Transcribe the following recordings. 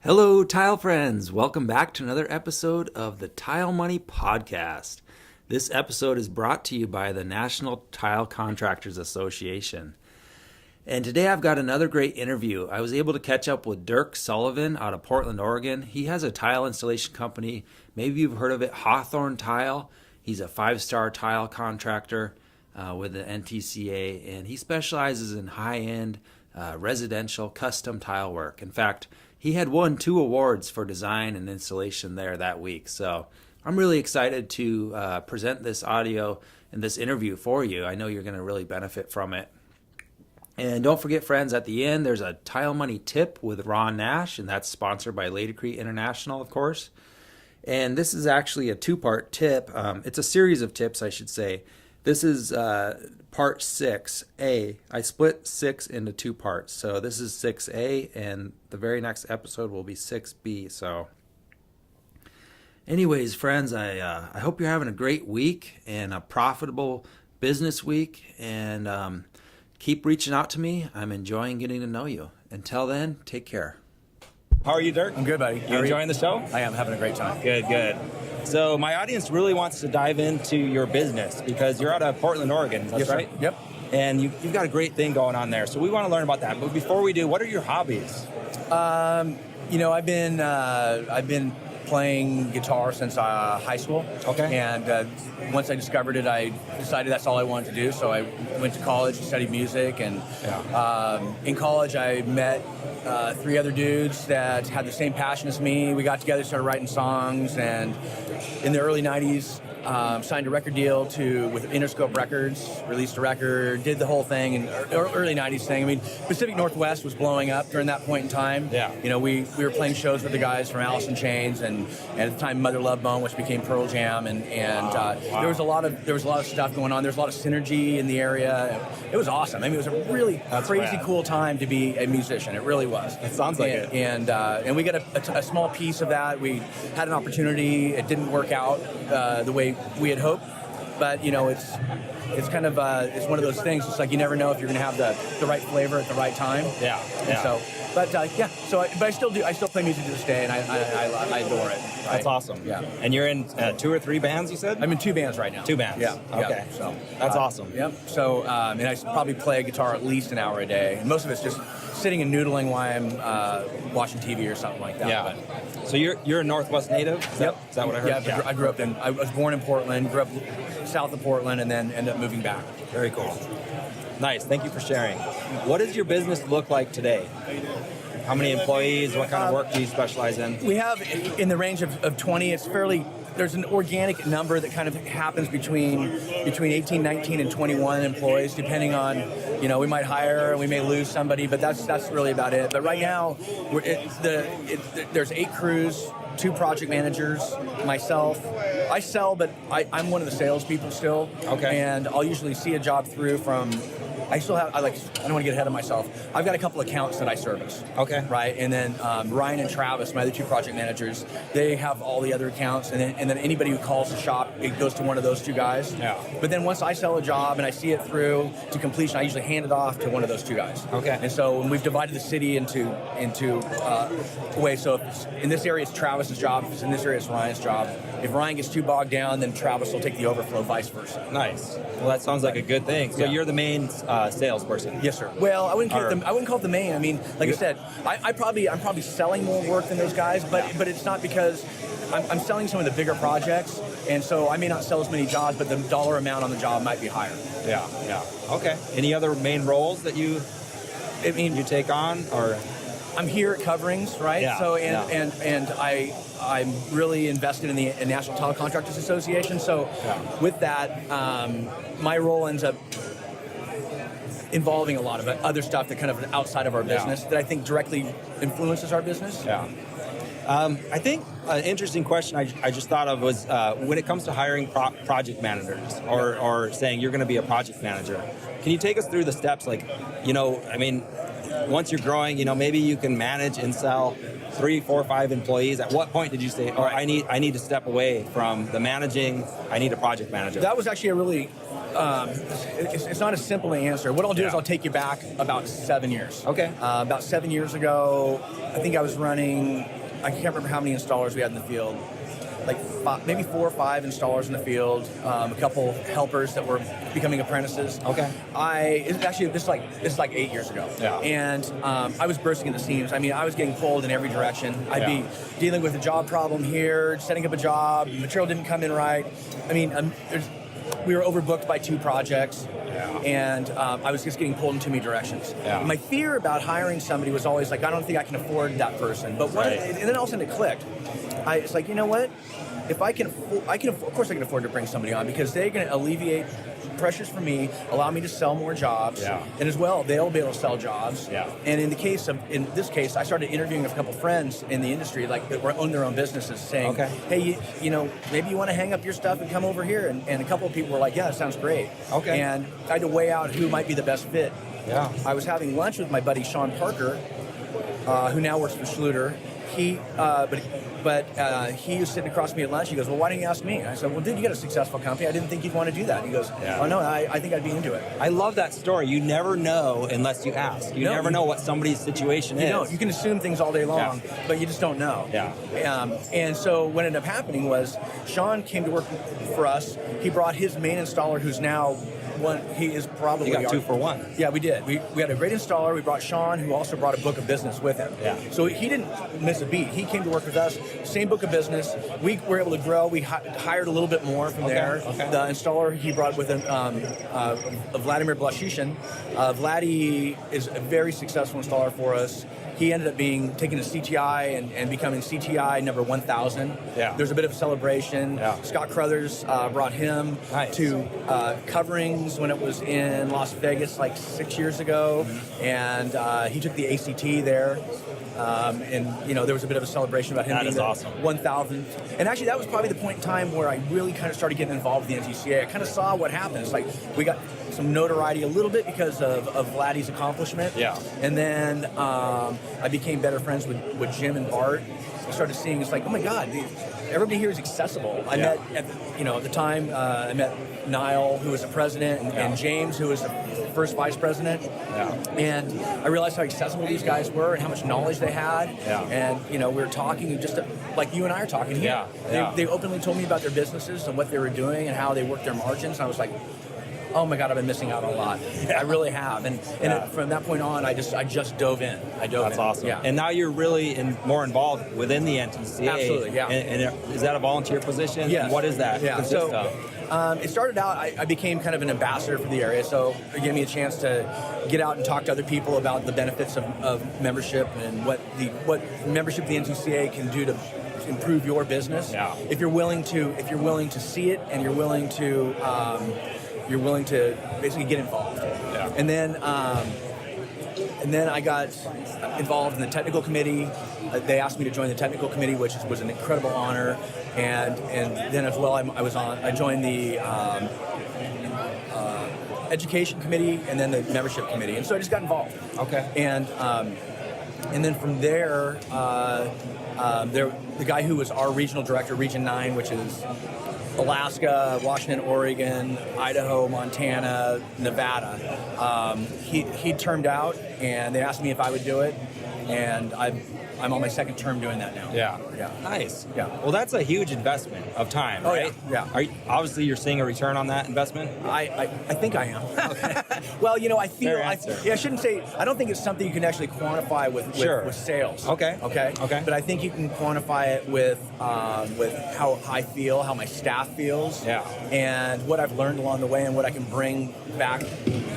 Hello, tile friends. Welcome back to another episode of the Tile Money Podcast. This episode is brought to you by the National Tile Contractors Association. And today I've got another great interview. I was able to catch up with Dirk Sullivan out of Portland, Oregon. He has a tile installation company. Maybe you've heard of it, Hawthorne Tile. He's a five-star tile contractor with the NTCA, and he specializes in high-end residential custom tile work. In fact, he had won 2 awards for design and installation there that week. So I'm really excited to present this audio and this interview for you. I know you're going to really benefit from it. And don't forget, friends, at the end, there's a Tile Money tip with Ron Nash, and that's sponsored by Ladycrete International, of course. And this is actually a 2-part tip. It's a series of tips, I should say. This is part 6A. I split 6 into 2 parts. So this is 6A, and the very next episode will be 6B. So anyways, friends, I hope you're having a great week and a profitable business week. And keep reaching out to me. I'm enjoying getting to know you. Until then, take care. How are you, Dirk? I'm good, buddy. You enjoying the show? I am having a great time. Good. So my audience really wants to dive into your business because you're out of Portland, Oregon. That's Yes, right? sir. Yep. And you've got a great thing going on there. So we want to learn about that. But before we do, what are your hobbies? I've been playing guitar since high school. Okay. And once I discovered it, I decided that's all I wanted to do. So I went to college and studied music. And in college, I met 3 other dudes that had the same passion as me. We got together, started writing songs, and in the early 90s, signed a record deal with Interscope Records, released a record, did the whole thing, in early 90s thing. I mean, Pacific Northwest was blowing up during that point in time. Yeah. You know, we were playing shows with the guys from Alice in Chains and at the time Mother Love Bone, which became Pearl Jam, and Wow. there was a lot of stuff going on. There's a lot of synergy in the area. It was awesome. I mean, it was a really crazy cool time to be a musician. It really was. It sounds like it. And we got a small piece of that. We had an opportunity. It didn't work out the way we had hoped, but it's kind of it's one of those things. It's like you never know if you're going to have the right flavor at the right time. Yeah. And so, but I still play music to this day, and I adore it. That's awesome. Yeah. And you're in 2 or 3 bands, you said? I'm in 2 bands right now. 2 bands. Yeah. Okay. Yeah. So that's awesome. Yep. So and I probably play guitar at least an hour a day. And most of it's just sitting and noodling while I'm watching TV or something like that. Yeah. But, So you're a Northwest native? Is that what I heard? Yeah. I was born in Portland, grew up south of Portland, and then ended up moving back. Very cool. Nice. Thank you for sharing. What does your business look like today? How many employees? What kind of work do you specialize in? We have in the range of 20. It's there's an organic number that kind of happens between 18, 19, and 21 employees, depending on, we might hire and we may lose somebody, but that's really about it. But right now, there's 8 crews, 2 project managers, myself. I sell, but I'm one of the salespeople still. Okay. And I'll usually see a job through from. I don't want to get ahead of myself. I've got a couple accounts that I service. Okay. Right, and then Ryan and Travis, my other 2 project managers, they have all the other accounts, and then anybody who calls the shop, it goes to one of those 2 guys. Yeah. But then once I sell a job and I see it through to completion, I usually hand it off to one of those 2 guys. Okay. And so when we've divided the city into ways, so if in this area it's Travis's job, if it's in this area it's Ryan's job. If Ryan gets too bogged down, then Travis will take the overflow, vice versa. Nice. Well, that sounds like a good thing. So you're the main salesperson. Yes, sir. Well, I wouldn't call it the main. I mean, like I said, I'm probably selling more work than those guys, but it's not because I'm selling some of the bigger projects, and so I may not sell as many jobs, but the dollar amount on the job might be higher. Yeah. Okay. Any other main roles that you take on, or? I'm here at Coverings, right? Yeah. So and I'm really invested in the National Tile Contractors Association. So with that, my role ends up involving a lot of other stuff that kind of outside of our business that I think directly influences our business. Yeah. I think an interesting question I just thought of was when it comes to hiring project managers or saying you're going to be a project manager, can you take us through the steps? Like, once you're growing, maybe you can manage and sell 3, 4, 5 employees. At what point did you say, I need to step away from the managing, I need a project manager? That was actually a really, it's not a simple answer. What I'll do is I'll take you back about 7 years. Okay. About 7 years ago, I think I was running, I can't remember how many installers we had in the field. Like maybe 4 or 5 installers in the field, a couple helpers that were becoming apprentices. Okay. This is like 8 years ago. Yeah. And I was bursting at the seams. I mean, I was getting pulled in every direction. I'd be dealing with a job problem here, setting up a job, material didn't come in right. I mean, we were overbooked by 2 projects. And I was just getting pulled in too many directions. Yeah. My fear about hiring somebody was always like, I don't think I can afford that person. But and then all of a sudden it clicked. It's like, you know what? If of course I can afford to bring somebody on, because they're going to alleviate pressures for me, allow me to sell more jobs, and as well they'll be able to sell jobs. And in this case, I started interviewing with a couple friends in the industry, like that own their own businesses, saying, hey, maybe you want to hang up your stuff and come over here. And a couple of people were like, yeah, that sounds great. Okay. And I had to weigh out who might be the best fit. Yeah. I was having lunch with my buddy Sean Parker, who now works for Schluter. He was sitting across from me at lunch. He goes, well, why didn't you ask me? I said, well, dude, you got a successful company. I didn't think you'd want to do that. He goes, oh, no, I think I'd be into it. I love that story. You never know unless you ask. You never know what somebody's situation is. You can assume things all day long, but you just don't know. Yeah. And so what ended up happening was Sean came to work for us. He brought his main installer, who's now he is probably... You got 2 for 1. Yeah, we did. We had a great installer. We brought Sean, who also brought a book of business with him. Yeah. So he didn't miss a beat. He came to work with us, same book of business. We were able to grow. We hired a little bit more from there. Okay. The installer he brought with him, Vladimir Blashishin. Vladdy is a very successful installer for us. He ended up taking a CTI and becoming CTI number 1,000. Yeah. There's a bit of a celebration. Yeah. Scott Crothers brought him to coverings when it was in Las Vegas like 6 years ago. Mm-hmm. And he took the ACT there. And there was a bit of a celebration about him being the awesome. 1,000th. And actually that was probably the point in time where I really kind of started getting involved with the NTCA. I kind of saw what happened. It's like we got some notoriety a little bit because of Vladdy's accomplishment. Yeah. And then I became better friends with Jim and Bart. I started seeing, it's like, oh my God, everybody here is accessible. I met, at the time, I met Niall, who was the president, and James, who was the first vice president. Yeah. And I realized how accessible these guys were and how much knowledge they had. Yeah. And, we were talking just like you and I are talking here. Yeah. They openly told me about their businesses and what they were doing and how they worked their margins. And I was like, oh my God, I've been missing out on a lot. I really have. And from that point on, I just dove in. That's awesome. Yeah. And now you're really more involved within the NTCA. Absolutely, yeah. And is that a volunteer position? Yes. And what is that? Yeah. It started out, I became kind of an ambassador for the area, so it gave me a chance to get out and talk to other people about the benefits of membership and what membership of the NTCA can do to improve your business. Yeah. If you're willing to see it and you're willing to basically get involved. Yeah. And then I got involved in the technical committee. They asked me to join the technical committee, which was an incredible honor. And then as well, I joined the education committee and then the membership committee. And so I just got involved. Okay. And then from there, the guy who was our regional director, Region 9, which is Alaska, Washington, Oregon, Idaho, Montana, Nevada. He termed out, and they asked me if I would do it, and I'm on my second term doing that now. Yeah. Nice. Yeah. Well, that's a huge investment of time, right? Yeah. Obviously, you're seeing a return on that investment? I think I am. Okay. Well, I feel... I shouldn't say... I don't think it's something you can actually quantify with sales. Okay. But I think you can quantify it with how I feel, how my staff feels, and what I've learned along the way and what I can bring back.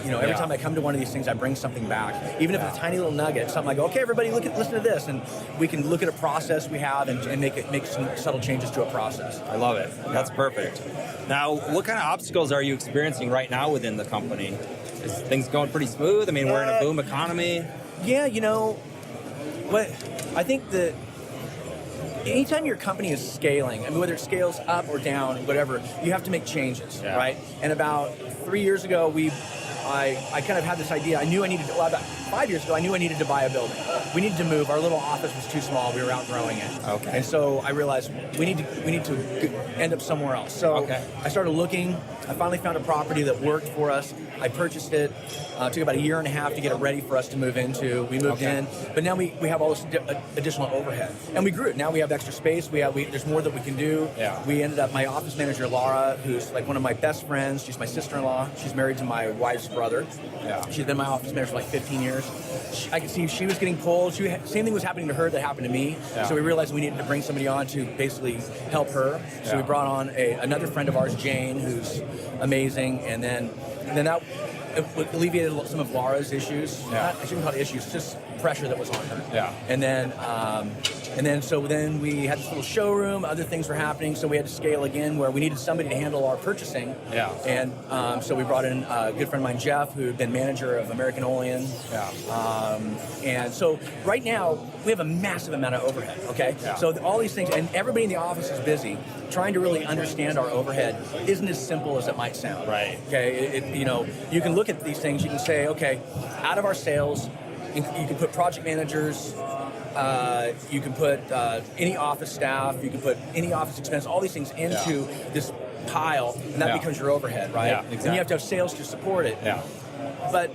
Every time I come to one of these things, I bring something back. Even if it's a tiny little nugget, something like, okay, everybody, listen to this, and we can look at a process we have and make some subtle changes to a process. I love it. That's perfect. Now, what kind of obstacles are you experiencing right now within the company? Is things going pretty smooth? I mean, we're in a boom economy. Yeah, but I think that anytime your company is scaling, I mean, whether it scales up or down, whatever, you have to make changes, right? And about 3 years ago, I kind of had this idea. I knew I needed to, 5 years ago, I knew I needed to buy a building. We needed to move. Our little office was too small. We were outgrowing it. Okay. And so I realized we need to end up somewhere else. So I started looking. I finally found a property that worked for us. I purchased it. It took about a year and a half to get it ready for us to move into. We moved in, but now we have all this additional overhead, and we grew. Now we have extra space. There's more that we can do. Yeah. We ended up, my office manager Laura, who's like one of my best friends. She's my sister-in-law. She's married to my wife's brother. Yeah. She's been my office manager for like 15 years. I could see she was getting pulled. Same thing was happening to her that happened to me. Yeah. So we realized we needed to bring somebody on to basically help her. So we brought on another friend of ours, Jane, who's amazing, and then that alleviated some of Laura's issues. I shouldn't call it issues, just pressure that was on her. Yeah. And then we had this little showroom. Other things were happening, so we had to scale again, where we needed somebody to handle our purchasing. Yeah. And so we brought in a good friend of mine, Jeff, who had been manager of American Olean. Yeah. And so right now we have a massive amount of overhead. Okay. Yeah. So all these things, and everybody in the office is busy. Trying to really understand our overhead isn't as simple as it might sound. Right. Okay. You can look at these things. You can say, okay, out of our sales, you can put project managers. You can put any office staff. You can put any office expense. All these things into this pile, and that becomes your overhead, right? Yeah, exactly. And you have to have sales to support it. Yeah. But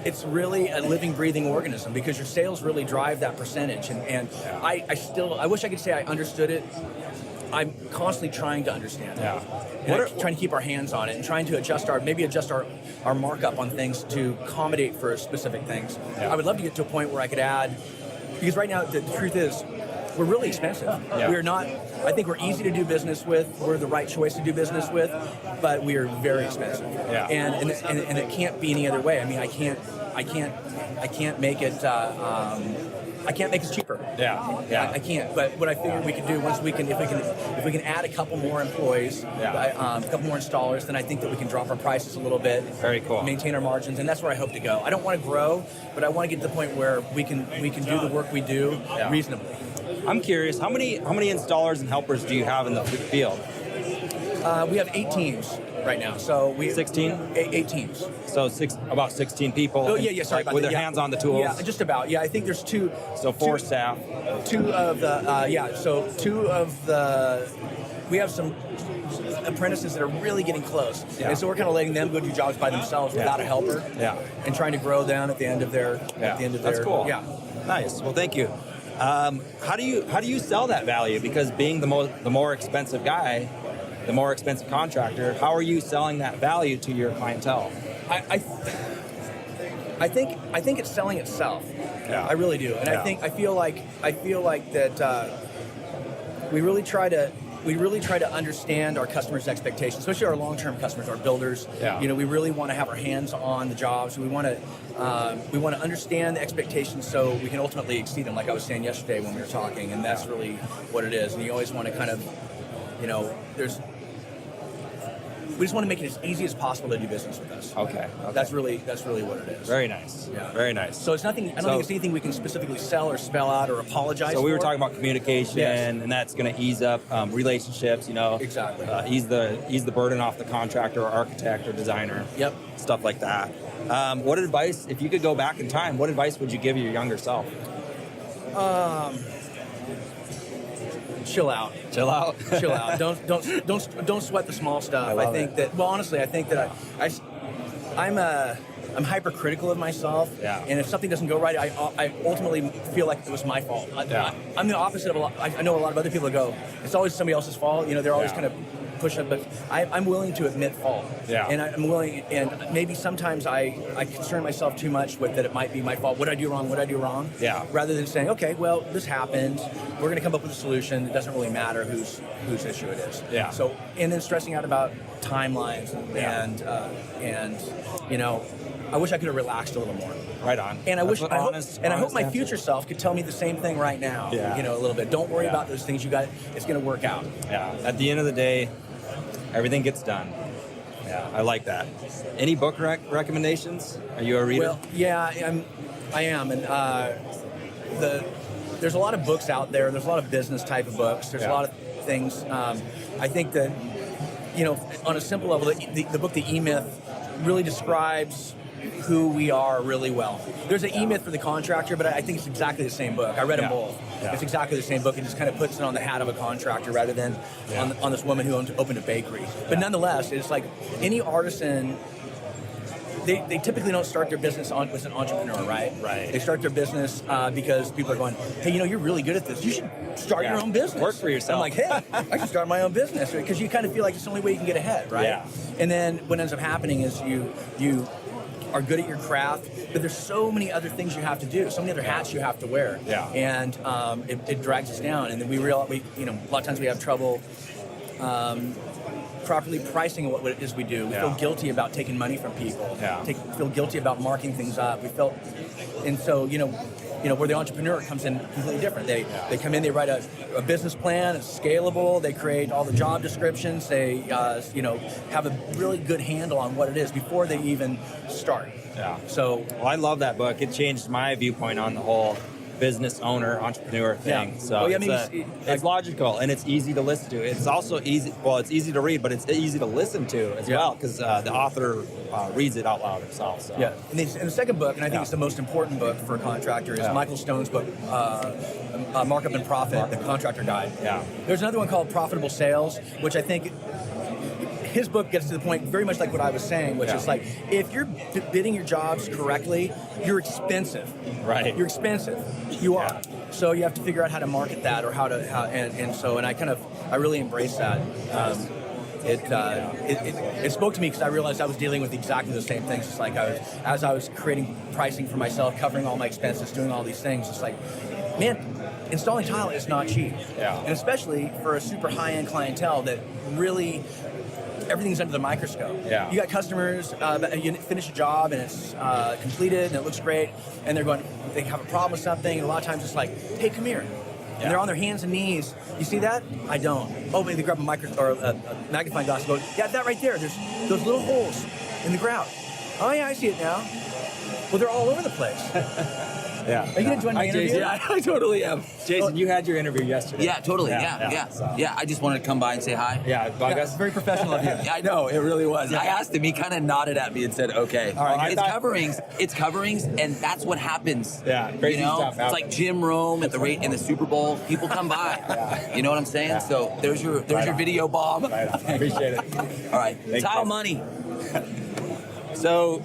it's really a living, breathing organism, because your sales really drive that percentage. And I wish I could say I understood it. I'm constantly trying to understand it. Yeah. And trying to keep our hands on it and trying to adjust our markup on things to accommodate for specific things. Yeah. I would love to get to a point where I could add, because right now the truth is, we're really expensive. Yeah. We're not. I think we're easy to do business with. We're the right choice to do business with, but we are very expensive. Yeah. And it can't be any other way. I mean, I can't make it. I can't make it cheaper. Yeah. I can't. But what I figured we could do, if we can add a couple more employees, a couple more installers, then I think that we can drop our prices a little bit. Very cool. Maintain our margins, and that's where I hope to go. I don't want to grow, but I want to get to the point where we can do the work we do reasonably. I'm curious, how many installers and helpers do you have in the field? We have 8 teams right now. So we 16? 8 teams. So about 16 people. Oh yeah, sorry about with that. their hands on the tools. Yeah, just about. Yeah, I think there's 2. So 4 staff. 2 of the So 2 of the. We have some apprentices that are really getting close, and so we're kind of letting them go do jobs by themselves without a helper. Yeah. And trying to grow down at the end of their. That's cool. Yeah. Nice. Well, thank you. How do you sell that value? Because being the more expensive guy, the more expensive contractor, how are you selling that value to your clientele? I think it's selling itself. Yeah. I really do, and I feel like that we really try to understand our customers' expectations, especially our long-term customers, our builders. Yeah. We really want to have our hands on the jobs. We want to understand the expectations so we can ultimately exceed them. Like I was saying yesterday when we were talking, and that's really what it is. And you always want to kind of, we just want to make it as easy as possible to do business with us. Okay. That's really what it is. Very nice. Yeah. Very nice. So it's nothing. I don't think it's anything we can specifically sell or spell out or apologize. So we were for. talking about communication, and that's going to ease up relationships. Exactly. Ease the burden off the contractor or architect or designer. Yep. Stuff like that. What advice, if you could go back in time, what advice would you give your younger self? Chill out. Chill out. Chill out. Don't sweat the small stuff. I think that. Well, honestly, I think that I'm hypercritical of myself. Yeah. And if something doesn't go right, I ultimately feel like it was my fault. I'm the opposite of a lot. I know a lot of other people that go, it's always somebody else's fault. They're always kind of push up, but I'm willing to admit fault. Yeah. And I'm willing, and maybe sometimes I concern myself too much with that it might be my fault. What did I do wrong? What did I do wrong? Yeah. Rather than saying, okay, well, this happened. We're going to come up with a solution. It doesn't really matter whose issue it is. Yeah. So, and then stressing out about timelines and I wish I could have relaxed a little more. Right on. And I hope my answer. future self could tell me the same thing right now. Yeah. A little bit. Don't worry about those things. It's going to work out. Yeah. At the end of the day, everything gets done. Yeah, I like that. Any book recommendations? Are you a reader? Well, yeah, I am, and there's a lot of books out there. There's a lot of business type of books. There's a lot of things. I think that on a simple level, the book The E-Myth really describes who we are really well. There's an E-Myth for the contractor, but I think it's exactly the same book. I read them both. Yeah. It's exactly the same book. It just kind of puts it on the hat of a contractor rather than on this woman who opened a bakery. But nonetheless, it's like any artisan, they typically don't start their business with an entrepreneur, right? Right. They start their business because people are going, hey, you're really good at this. You should start your own business. Work for yourself. I'm like, hey, I should start my own business, because you kind of feel like it's the only way you can get ahead, right? Yeah. And then what ends up happening is you are good at your craft, but there's so many other things you have to do, so many other hats you have to wear, and it drags us down. And then we a lot of times we have trouble properly pricing what it is we do. We feel guilty about taking money from people. Feel guilty about marking things up. And so where the entrepreneur comes in completely different. They come in, they write a business plan, it's scalable, they create all the job descriptions, they have a really good handle on what it is before they even start. Yeah. So I love that book. It changed my viewpoint on the whole business owner, entrepreneur thing. So it's logical and it's easy to listen to. It's also easy. Well, it's easy to read, but it's easy to listen to as well, because the author reads it out loud himself. So. Yeah. And the second book, and I think it's the most important book for a contractor, is Michael Stone's book, Markup and Profit, The Contractor Guide. Yeah. There's another one called Profitable Sales, which I think his book gets to the point very much like what I was saying, which is like, if you're bidding your jobs correctly, you're expensive. Right. You're expensive. You are. So you have to figure out how to market that, or I really embrace that. It spoke to me because I realized I was dealing with exactly the same things. It's like as I was creating pricing for myself, covering all my expenses, doing all these things, it's like, man, installing tile is not cheap. Yeah. And especially for a super high-end clientele that really everything's under the microscope. Yeah. You got customers, you finish a job and it's completed and it looks great, and they have a problem with something, and a lot of times it's like, hey, come here. And they're on their hands and knees. You see that? I don't. Oh, maybe they grab a magnifying glass and go, yeah, that right there. There's those little holes in the grout. Oh, yeah, I see it now. Well, they're all over the place. Yeah. Are you going to join my interview? Yeah, I totally am. Jason, you had your interview yesterday. Yeah, totally. Yeah. I just wanted to come by and say hi. Yeah, bug us. It's very professional of you. Yeah, I know, it really was. I asked him, he kind of nodded at me and said, okay. All right, It's coverings, and that's what happens. Yeah, crazy stuff. It's like Jim Rome in the Super Bowl. People come by. You know what I'm saying? Yeah. So there's your video bomb. Right on. Appreciate it. All right, tile money. So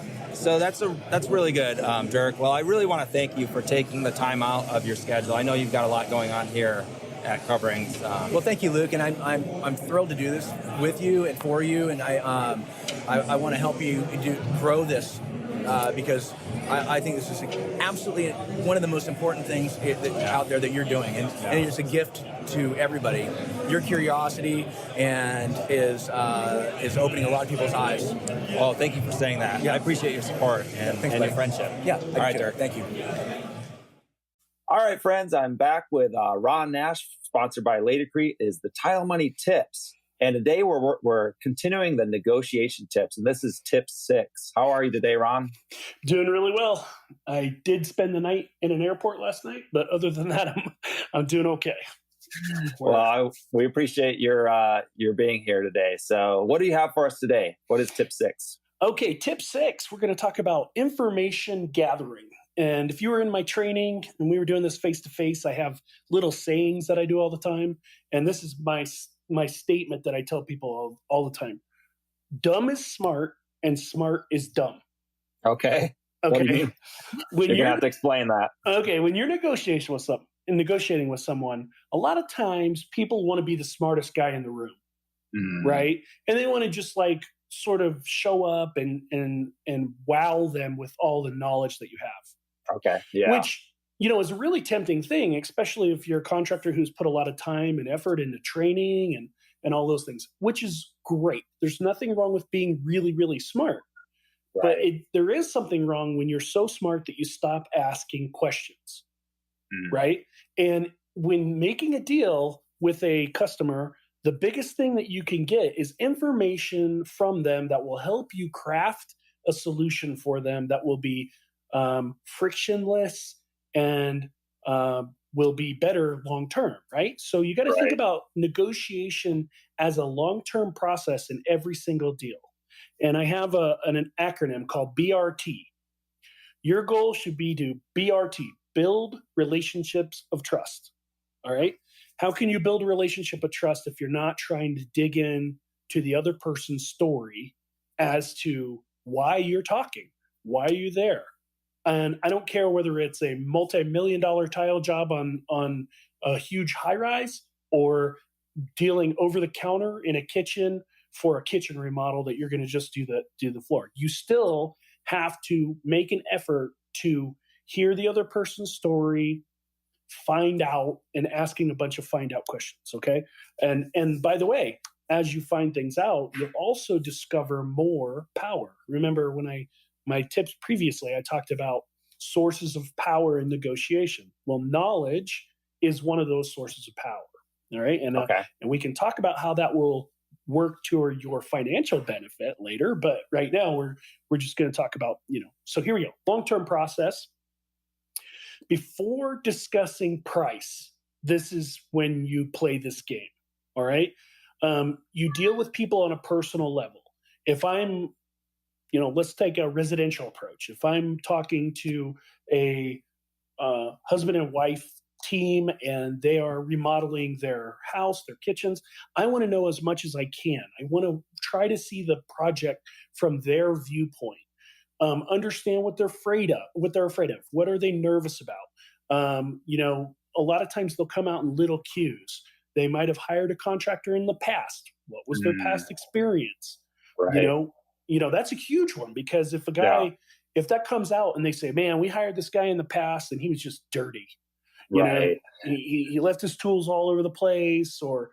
that's really good, Dirk. Well, I really want to thank you for taking the time out of your schedule. I know you've got a lot going on here at Coverings. Well, thank you, Luke, and I'm thrilled to do this with you and for you, and I want to help you grow this because I think this is absolutely one of the most important things out there that you're doing, and it's a gift to everybody. Your curiosity is opening a lot of people's eyes. Well, thank you for saying that. Yeah. I appreciate your support and your friendship. Yeah. All right, Dirk. Thank you. All right, friends. I'm back with Ron Nash, sponsored by Laticrete, is the Tile Money Tips. And today we're continuing the negotiation tips, and this is tip 6. How are you today, Ron? Doing really well. I did spend the night in an airport last night, but other than that, I'm doing okay. Well, we appreciate your being here today. So what do you have for us today? What is tip 6? Okay, tip 6, we're going to talk about information gathering. And if you were in my training and we were doing this face-to-face, I have little sayings that I do all the time. And this is my statement that I tell people all the time. Dumb is smart and smart is dumb. Okay. Okay. What do you mean? You're going to have to explain that. Okay, when you're negotiating with someone, a lot of times people want to be the smartest guy in the room, right? And they want to just like sort of show up and wow them with all the knowledge that you have. Okay, yeah. Which, is a really tempting thing, especially if you're a contractor who's put a lot of time and effort into training and all those things, which is great. There's nothing wrong with being really, really smart. Right. But there is something wrong when you're so smart that you stop asking questions, right? And when making a deal with a customer, the biggest thing that you can get is information from them that will help you craft a solution for them that will be frictionless and will be better long-term, right? So you got to think about negotiation as a long-term process in every single deal. And I have an acronym called BRT. Your goal should be to BRT, build relationships of trust. All right. How can you build a relationship of trust if you're not trying to dig in to the other person's story as to why you're talking? Why are you there? And I don't care whether it's a multi-million-dollar tile job on a huge high-rise or dealing over the counter in a kitchen for a kitchen remodel that you're going to just do the floor. You still have to make an effort to hear the other person's story, find out, and asking a bunch of find out questions. Okay. And by the way, as you find things out, you'll also discover more power. Remember my tips previously, I talked about sources of power in negotiation. Well, knowledge is one of those sources of power. All right. And we can talk about how that will work toward your financial benefit later. But right now we're just going to talk about, so here we go. Long-term process. Before discussing price, this is when you play this game. All right. You deal with people on a personal level. If I'm, let's take a residential approach. If I'm talking to a husband and wife team and they are remodeling their house, their kitchens, I want to know as much as I can. I want to try to see the project from their viewpoint. Understand what they're afraid of. What are they nervous about? A lot of times they'll come out in little cues. They might have hired a contractor in the past. What was their past experience? Right. That's a huge one, because if if that comes out and they say, man, we hired this guy in the past and he was just dirty. He left his tools all over the place, or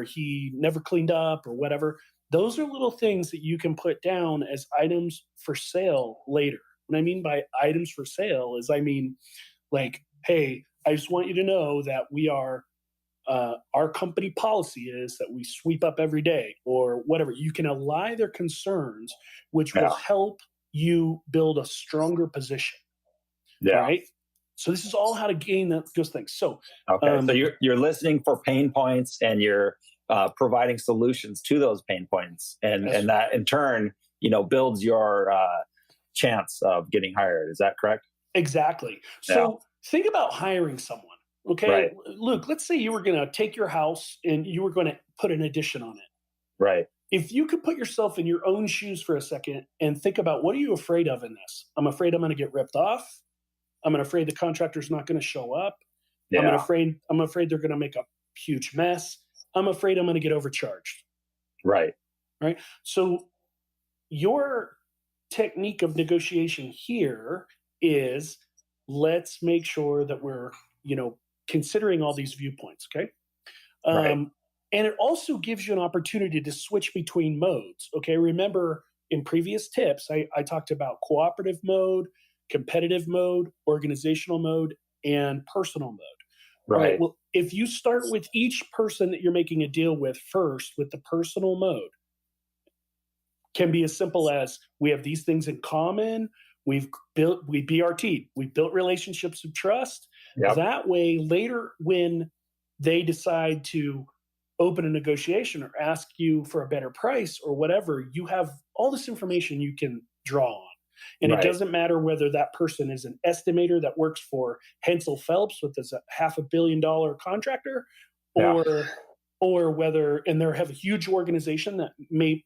he never cleaned up or whatever. Those are little things that you can put down as items for sale later. What I mean by items for sale is, hey, I just want you to know that we are, our company policy is that we sweep up every day, or whatever. You can allay their concerns, which will help you build a stronger position. Yeah. All right. So this is all how to gain those things. So, so you're listening for pain points, and you're providing solutions to those pain points, and that in turn, builds your chance of getting hired. Is that correct? Exactly. So think about hiring someone. Okay, right. Luke, let's say you were going to take your house and you were going to put an addition on it. Right. If you could put yourself in your own shoes for a second and think about, what are you afraid of in this? I'm afraid I'm going to get ripped off. I'm afraid the contractor's not going to show up. Yeah. I'm afraid they're going to make a huge mess. I'm afraid I'm going to get overcharged. Right. Right. So your technique of negotiation here is, let's make sure that we're, considering all these viewpoints. Okay. Right. And it also gives you an opportunity to switch between modes. Okay. Remember, in previous tips, I talked about cooperative mode, competitive mode, organizational mode, and personal mode. Right. Well, if you start with each person that you're making a deal with first, with the personal mode, can be as simple as, we have these things in common. We built relationships of trust. Yep. That way, later when they decide to open a negotiation or ask you for a better price or whatever, you have all this information you can draw on. And It doesn't matter whether that person is an estimator that works for Hensel Phelps, with a $500 million contractor, or whether, and they have a huge organization that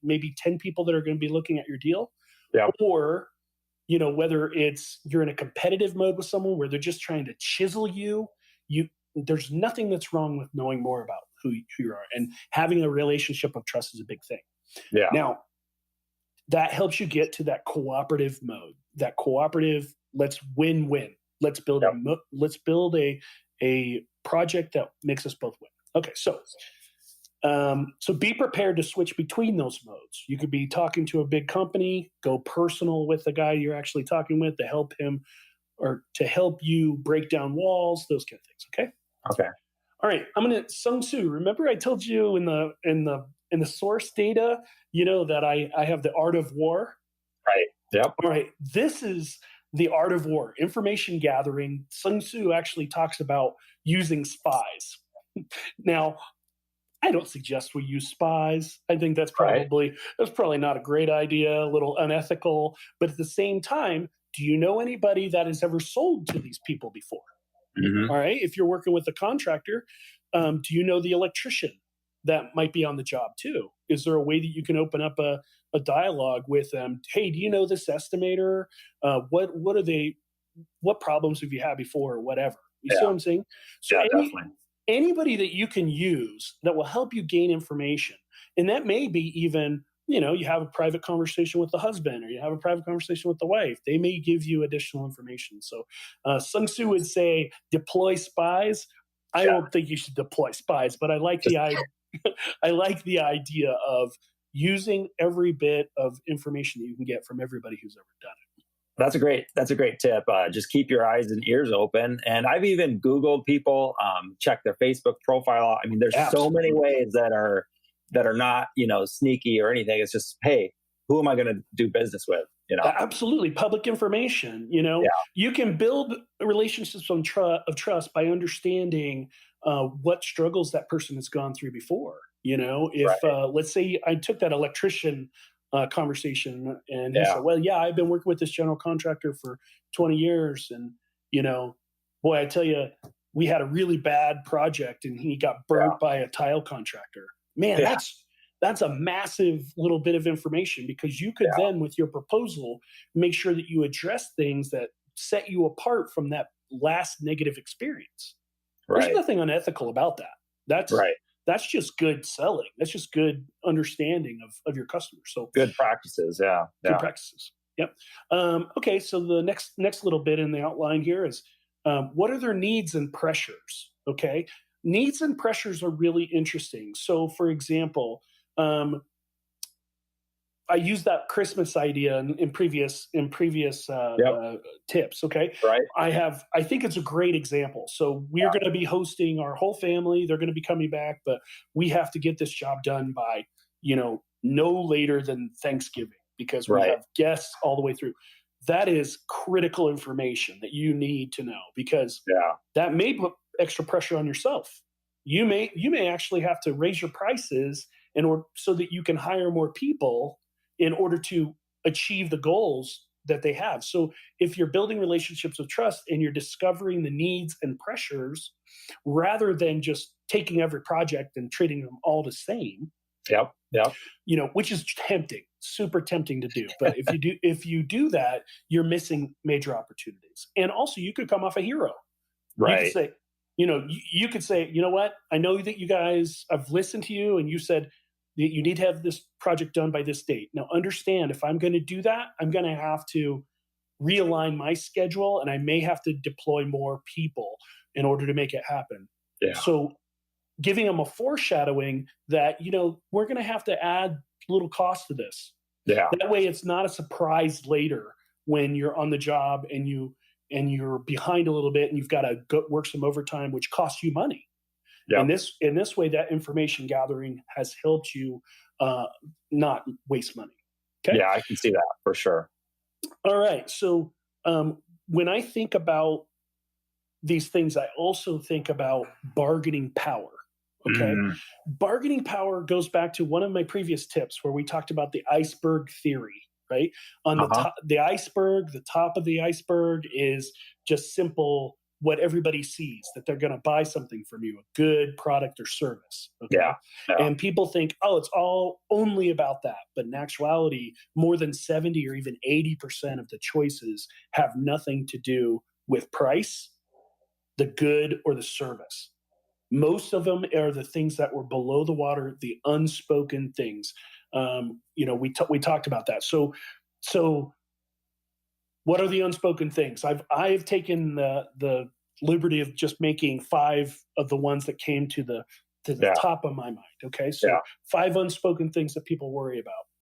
maybe 10 people that are going to be looking at your deal, or whether it's you're in a competitive mode with someone where they're just trying to chisel you. There's nothing that's wrong with knowing more about who you are, and having a relationship of trust is a big thing. Yeah. Now, that helps you get to that cooperative mode. That cooperative, let's win-win. Let's build a project that makes us both win. Okay, so be prepared to switch between those modes. You could be talking to a big company, go personal with the guy you're actually talking with to help him, or to help you break down walls, those kind of things. Okay. Okay. All right. I'm going to Sun Tzu. Remember, I told you in the source data, that I have the art of war. Right. Yep. All right. This is the art of war, information gathering. Sun Tzu actually talks about using spies. Now, I don't suggest we use spies. I think that's probably not a great idea, a little unethical. But at the same time, do you know anybody that has ever sold to these people before? Mm-hmm. All right. If you're working with a contractor, do you know the electrician that might be on the job too? Is there a way that you can open up a dialogue with them? Hey, do you know this estimator? What problems have you had before or whatever? You see what I'm saying? So Definitely. Anybody that you can use that will help you gain information. And that may be even, you have a private conversation with the husband or you have a private conversation with the wife. They may give you additional information. So Sun Tzu would say, deploy spies. I don't think you should deploy spies, but I like the idea. I like the idea of using every bit of information that you can get from everybody who's ever done it. That's a great tip. Just keep your eyes and ears open. And I've even Googled people, check their Facebook profile. I mean, there's so many ways that are not, sneaky or anything. It's just, hey, who am I going to do business with? Absolutely. Public information. You can build relationships of trust by understanding what struggles that person has gone through before. If let's say I took that electrician conversation and he said, well, yeah, I've been working with this general contractor for 20 years. And, boy, I tell you, we had a really bad project and he got burnt by a tile contractor. Man, that's a massive little bit of information because you could then with your proposal, make sure that you address things that set you apart from that last negative experience. Right. There's nothing unethical about that. That's just good selling. That's just good understanding of your customers. So good practices. Yeah. Good practices. Yep. Okay. So the next little bit in the outline here is what are their needs and pressures? Okay. Needs and pressures are really interesting. So for example, I used that Christmas idea in previous tips. Okay. Right. I think it's a great example. So we're going to be hosting our whole family. They're going to be coming back, but we have to get this job done by, no later than Thanksgiving because we have guests all the way through. That is critical information that you need to know because that may put extra pressure on yourself. You may actually have to raise your prices so that you can hire more people in order to achieve the goals that they have. So if you're building relationships of trust and you're discovering the needs and pressures, rather than just taking every project and treating them all the same, which is tempting, super tempting to do. But if you do that, you're missing major opportunities. And also you could come off a hero. Right. You could say, you know what? I know that you guys, I've listened to you and you said, you need to have this project done by this date. Now, understand, if I'm going to do that, I'm going to have to realign my schedule and I may have to deploy more people in order to make it happen. Yeah. So giving them a foreshadowing that, we're going to have to add little cost to this. Yeah. That way it's not a surprise later when you're on the job and you're behind a little bit and you've got to go work some overtime, which costs you money. Yeah. In this way, that information gathering has helped you not waste money. Okay? Yeah, I can see that for sure. All right. So when I think about these things, I also think about bargaining power. Okay. Bargaining power goes back to one of my previous tips where we talked about the iceberg theory, right? On the top, the top of the iceberg is just simple what everybody sees, that they're going to buy something from you, a good product or service. Okay. Yeah. And people think, oh, it's all only about that. But in actuality, more than 70 or even 80% of the choices have nothing to do with price, the good, or the service. Most of them are the things that were below the water, the unspoken things. We talked about that. So what are the unspoken things? I've taken the liberty of just making 5 of the ones that came to the top of my mind. Okay, so 5 unspoken things that people worry about.